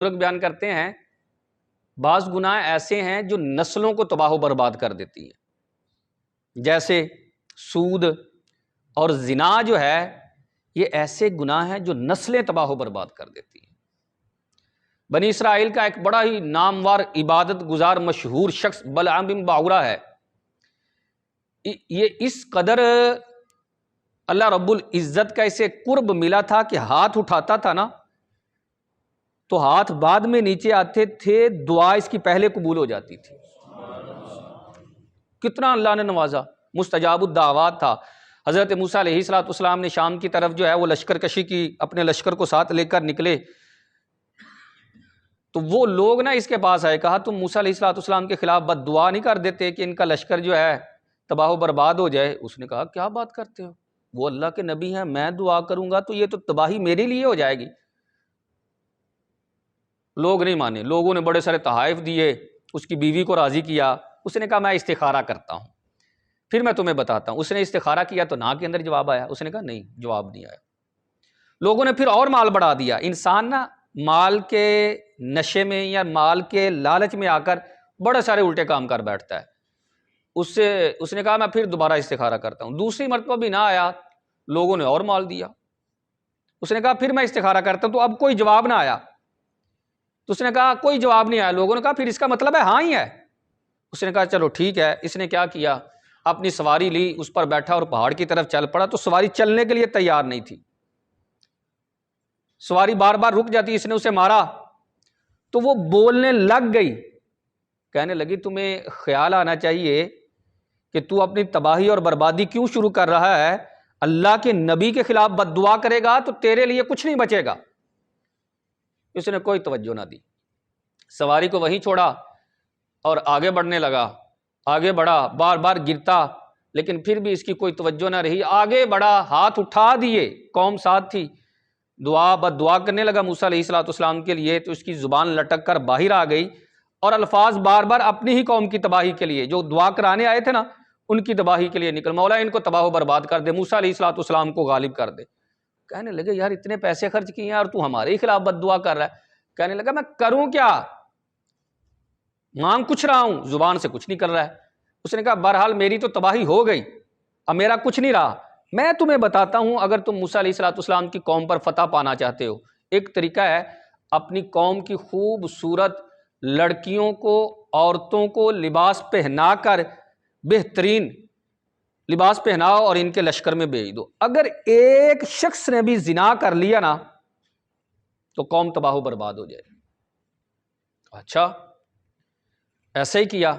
بزرگ بیان کرتے ہیں بعض گناہ ایسے ہیں جو نسلوں کو تباہ و برباد کر دیتی ہیں، جیسے سود اور زنا جو ہے یہ ایسے گناہ ہیں جو نسلیں تباہ و برباد کر دیتی ہیں۔ بنی اسرائیل کا ایک بڑا ہی نامور عبادت گزار مشہور شخص بلعام بن باورہ ہے، یہ اس قدر اللہ رب العزت کا اسے قرب ملا تھا کہ ہاتھ اٹھاتا تھا نا تو ہاتھ بعد میں نیچے آتے تھے، دعا اس کی پہلے قبول ہو جاتی تھی۔ کتنا اللہ نے نوازا، مستجاب الدعوات تھا۔ حضرت موسیٰ علیہ السلام نے شام کی طرف جو ہے وہ لشکر کشی کی، اپنے لشکر کو ساتھ لے کر نکلے تو وہ لوگ نا اس کے پاس آئے، کہا تم موسیٰ علیہ السلام کے خلاف بد دعا نہیں کر دیتے کہ ان کا لشکر جو ہے تباہ و برباد ہو جائے؟ اس نے کہا کیا بات کرتے ہو، وہ اللہ کے نبی ہیں، میں دعا کروں گا تو یہ تو تباہی میرے لیے ہو جائے گی۔ لوگ نہیں مانے، لوگوں نے بڑے سارے تحائف دیے، اس کی بیوی کو راضی کیا۔ اس نے کہا میں استخارہ کرتا ہوں، پھر میں تمہیں بتاتا ہوں۔ اس نے استخارہ کیا تو نا کے اندر جواب آیا، اس نے کہا نہیں، جواب نہیں آیا۔ لوگوں نے پھر اور مال بڑھا دیا۔ انسان نا مال کے نشے میں یا مال کے لالچ میں آ کر بڑے سارے الٹے کام کر بیٹھتا ہے۔ اس نے کہا میں پھر دوبارہ استخارہ کرتا ہوں۔ دوسری مرتبہ بھی نہ آیا، لوگوں نے اور مال دیا۔ اس نے کہا پھر میں استخارہ کرتا ہوں، تو اب کوئی جواب نہ آیا۔ تو اس نے کہا کوئی جواب نہیں آیا۔ لوگوں نے کہا پھر اس کا مطلب ہے ہاں ہی ہے۔ اس نے کہا چلو ٹھیک ہے۔ اس نے کیا کیا، اپنی سواری لی، اس پر بیٹھا اور پہاڑ کی طرف چل پڑا۔ تو سواری چلنے کے لیے تیار نہیں تھی، سواری بار بار رک جاتی، اس نے اسے مارا تو وہ بولنے لگ گئی، کہنے لگی تمہیں خیال آنا چاہیے کہ تو اپنی تباہی اور بربادی کیوں شروع کر رہا ہے؟ اللہ کے نبی کے خلاف بد دعا کرے گا تو تیرے لیے کچھ نہیں بچے گا۔ اس نے کوئی توجہ نہ دی، سواری کو وہیں چھوڑا اور آگے بڑھنے لگا۔ آگے بڑھا، بار بار گرتا، لیکن پھر بھی اس کی کوئی توجہ نہ رہی۔ آگے بڑھا، ہاتھ اٹھا دیے، قوم ساتھ تھی، دعا بد دعا کرنے لگا موسیٰ علیہ السلام کے لیے، تو اس کی زبان لٹک کر باہر آ گئی اور الفاظ بار بار اپنی ہی قوم کی تباہی کے لیے، جو دعا کرانے آئے تھے نا ان کی تباہی کے لیے نکل، مولا ان کو تباہ و برباد کر دے، موسیٰ علیہ السلام کو غالب کر دے۔ کہنے لگے یار اتنے پیسے خرچ کیے ہیں اور تو ہمارے ہی خلاف بد دعا کر رہا ہے۔ کہنے لگا میں کروں کیا، مانگ کچھ رہا ہوں، زبان سے کچھ نہیں کر رہا ہے۔ اس نے کہا بہرحال میری تو تباہی ہو گئی، اب میرا کچھ نہیں رہا۔ میں تمہیں بتاتا ہوں، اگر تم موسیٰ علیہ السلام کی قوم پر فتح پانا چاہتے ہو، ایک طریقہ ہے اپنی قوم کی خوبصورت لڑکیوں کو، عورتوں کو لباس پہنا کر، بہترین لباس پہناؤ اور ان کے لشکر میں بھیج دو۔ اگر ایک شخص نے بھی زنا کر لیا نا تو قوم تباہ و برباد ہو جائے۔ اچھا، ایسا ہی کیا،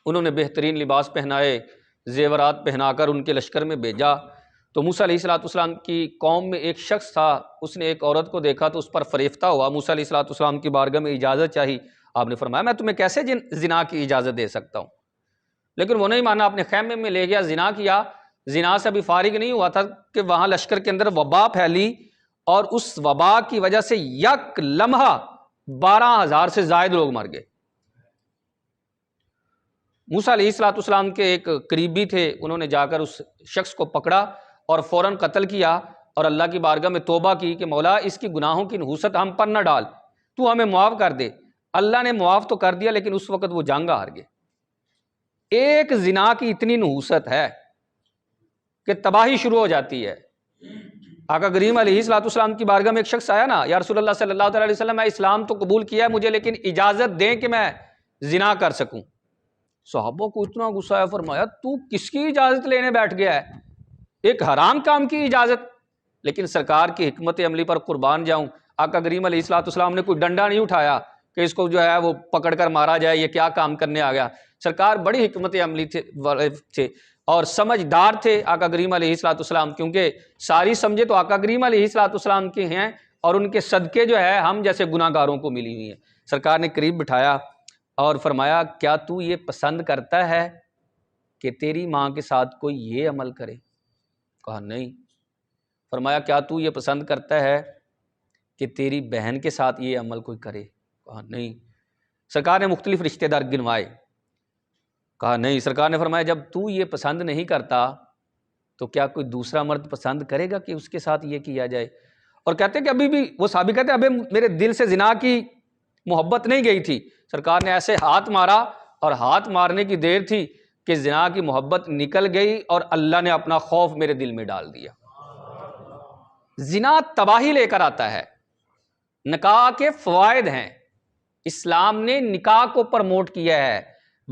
انہوں نے بہترین لباس پہنائے، زیورات پہنا کر ان کے لشکر میں بھیجا۔ تو موسیٰ علیہ السلام کی قوم میں ایک شخص تھا، اس نے ایک عورت کو دیکھا تو اس پر فریفتہ ہوا، موسیٰ علیہ السلام کی بارگاہ میں اجازت چاہی۔ آپ نے فرمایا میں تمہیں کیسے زنا کی اجازت دے سکتا ہوں؟ لیکن وہ نہیں مانا، اپنے خیمے میں لے گیا، زنا کیا۔ زنا سے ابھی فارغ نہیں ہوا تھا کہ وہاں لشکر کے اندر وبا پھیلی، اور اس وبا کی وجہ سے یک لمحہ 12,000 سے زائد لوگ مر گئے۔ موسیٰ علیہ السلام کے ایک قریبی تھے، انہوں نے جا کر اس شخص کو پکڑا اور فوراً قتل کیا، اور اللہ کی بارگاہ میں توبہ کی کہ مولا اس کی گناہوں کی نحوست ہم پر نہ ڈال، تو ہمیں معاف کر دے۔ اللہ نے معاف تو کر دیا، لیکن اس وقت وہ جنگ ہار گئے۔ ایک زنا کی اتنی نحوست ہے کہ تباہی شروع ہو جاتی ہے۔ آقا کریم علیہ السلام کی بارگاہ میں ایک شخص آیا نا، یا رسول اللہ صلی اللہ علیہ وسلم میں اسلام تو قبول کیا ہے مجھے، لیکن اجازت دیں کہ میں زنا کر سکوں۔ صحابہ کو اتنا غصہ آیا، فرمایا تو کس کی اجازت لینے بیٹھ گیا ہے، ایک حرام کام کی اجازت؟ لیکن سرکار کی حکمت عملی پر قربان جاؤں، آقا کریم علیہ السلام نے کوئی ڈنڈا نہیں اٹھایا کہ اس کو جو ہے وہ پکڑ کر مارا جائے، یہ کیا کام کرنے آ گیا۔ سرکار بڑی حکمت عملی تھے اور سمجھدار تھے آقا کریم علیہ السلام، کیونکہ ساری سمجھے تو آقا کریم علیہ السلام کے ہیں، اور ان کے صدقے جو ہے ہم جیسے گناہ گاروں کو ملی ہوئی ہیں۔ سرکار نے قریب بٹھایا اور فرمایا کیا تو یہ پسند کرتا ہے کہ تیری ماں کے ساتھ کوئی یہ عمل کرے؟ کہا نہیں۔ فرمایا کیا تو یہ پسند کرتا ہے کہ تیری بہن کے ساتھ یہ عمل کوئی کرے؟ کہا نہیں۔ سرکار نے مختلف رشتہ دار گنوائے، کہا نہیں۔ سرکار نے فرمایا جب تو یہ پسند نہیں کرتا تو کیا کوئی دوسرا مرد پسند کرے گا کہ اس کے ساتھ یہ کیا جائے؟ اور کہتے ہیں کہ ابھی بھی وہ صحابی کہتے ہیں ابھی میرے دل سے زنا کی محبت نہیں گئی تھی، سرکار نے ایسے ہاتھ مارا اور ہاتھ مارنے کی دیر تھی کہ زنا کی محبت نکل گئی اور اللہ نے اپنا خوف میرے دل میں ڈال دیا۔ زنا تباہی لے کر آتا ہے، نکاح کے فوائد ہیں، اسلام نے نکاح کو پرموٹ کیا ہے،